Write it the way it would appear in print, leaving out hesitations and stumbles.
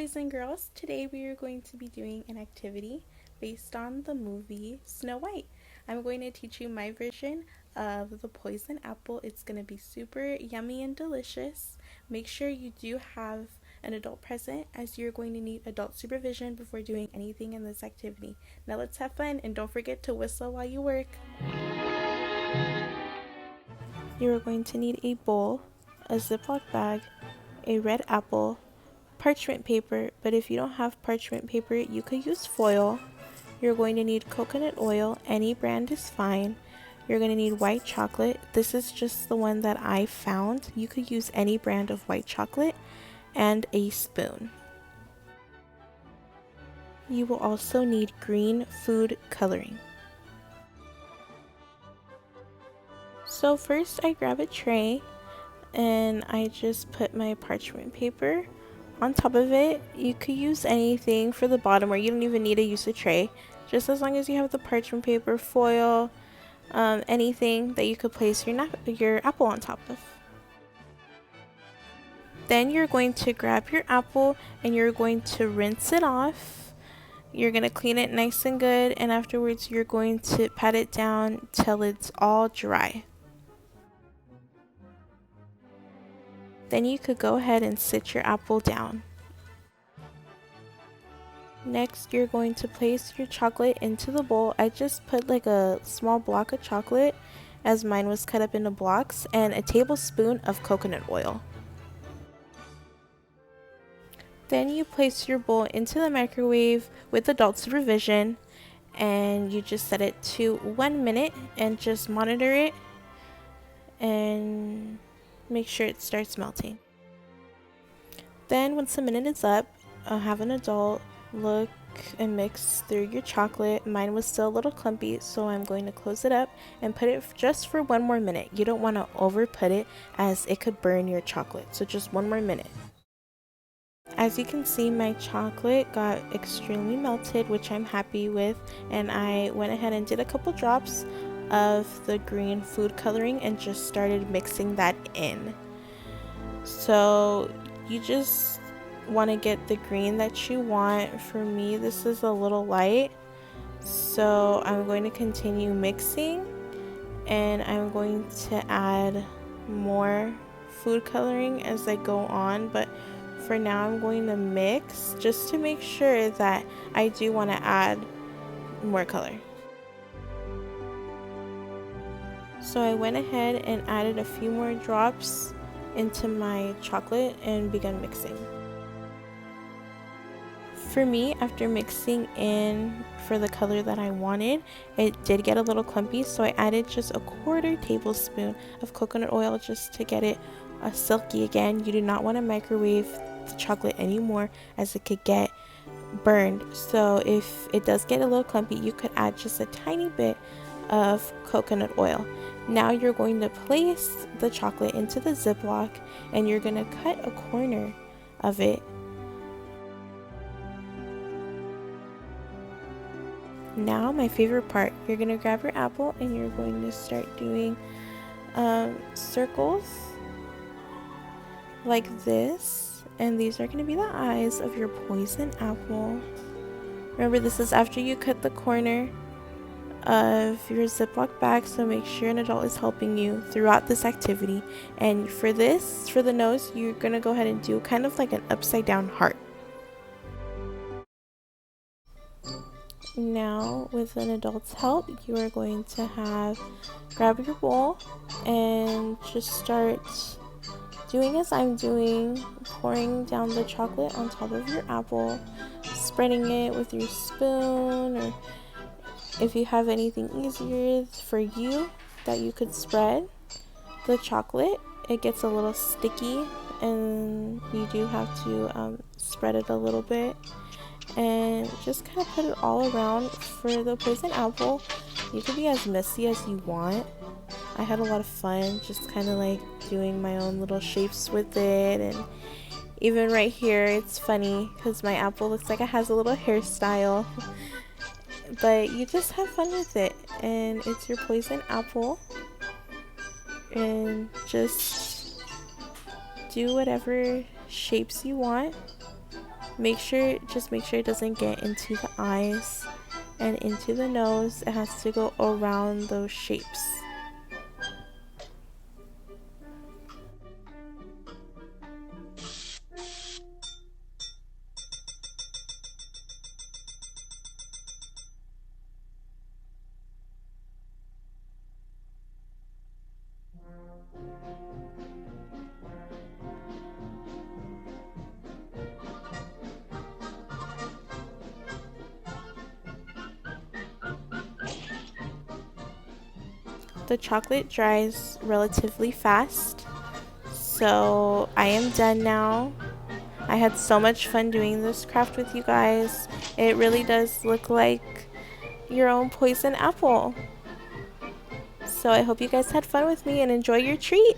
boys and girls. Today we are going to be doing an activity based on the movie Snow White. I'm going to teach you my version of the poison apple. It's going to be super yummy and delicious. Make sure you do have an adult present, as you're going to need adult supervision before doing anything in this activity. Now let's have fun, and don't forget to whistle while you work. You are going to need a bowl, a Ziploc bag, a red apple, parchment paper, but if you don't have parchment paper, you could use foil. You're going to need coconut oil, any brand is fine. You're going to need white chocolate. This is just the one that I found. You could use any brand of white chocolate, and a spoon. You will also need green food coloring. So first I grab a tray and I just put my parchment paper on top of it. You could use anything for the bottom, or you don't even need to use a tray, just as long as you have the parchment paper, foil, anything that you could place your apple on top of. Then you're going to grab your apple and you're going to rinse it off. You're going to clean it nice and good, and afterwards you're going to pat it down till it's all dry. Then you could go ahead and sit your apple down. Next, you're going to place your chocolate into the bowl. I just put like a small block of chocolate, as mine was cut up into blocks, and a tablespoon of coconut oil. Then you place your bowl into the microwave with adult supervision, and you just set it to 1 minute and just monitor it and make sure it starts melting. Then once the minute is up, have an adult look and mix through your chocolate. Mine was still a little clumpy, so I'm going to close it up and put it just for 1 more minute. You don't want to over put it, as it could burn your chocolate, so just 1 more minute. As you can see, my chocolate got extremely melted, which I'm happy with, and I went ahead and did a couple drops of the green food coloring and just started mixing that in. So you just want to get the green that you want. For me, this is a little light, so I'm going to continue mixing, and I'm going to add more food coloring as I go on, but for now I'm going to mix just to make sure that I do want to add more color. So I went ahead and added a few more drops into my chocolate and began mixing. For me, after mixing in for the color that I wanted, it did get a little clumpy, so I added just a 1/4 tablespoon of coconut oil just to get it silky again. You do not want to microwave the chocolate anymore, as it could get burned. So if it does get a little clumpy, you could add just a tiny bit of coconut oil. Now you're going to place the chocolate into the Ziploc, and you're going to cut a corner of it. Now my favorite part, you're going to grab your apple and you're going to start doing circles like this, and these are going to be the eyes of your poison apple. Remember, this is after you cut the corner of your Ziploc bag, so make sure an adult is helping you throughout this activity. And for the nose, you're going to go ahead and do kind of like an upside down heart. Now, with an adult's help, you are going to grab your bowl and just start doing as I'm doing, pouring down the chocolate on top of your apple, spreading it with your spoon, or if you have anything easier for you that you could spread the chocolate. It gets a little sticky, and you do have to spread it a little bit, and just kind of put it all around. For the poison apple, you can be as messy as you want. I had a lot of fun just kind of like doing my own little shapes with it, and even right here it's funny because my apple looks like it has a little hairstyle. But you just have fun with it, and it's your poison apple, and just do whatever shapes you want. Just make sure it doesn't get into the eyes and into the nose. It has to go around those shapes. The chocolate dries relatively fast, so I am done now. I had so much fun doing this craft with you guys. It really does look like your own poison apple. So I hope you guys had fun with me and enjoy your treat.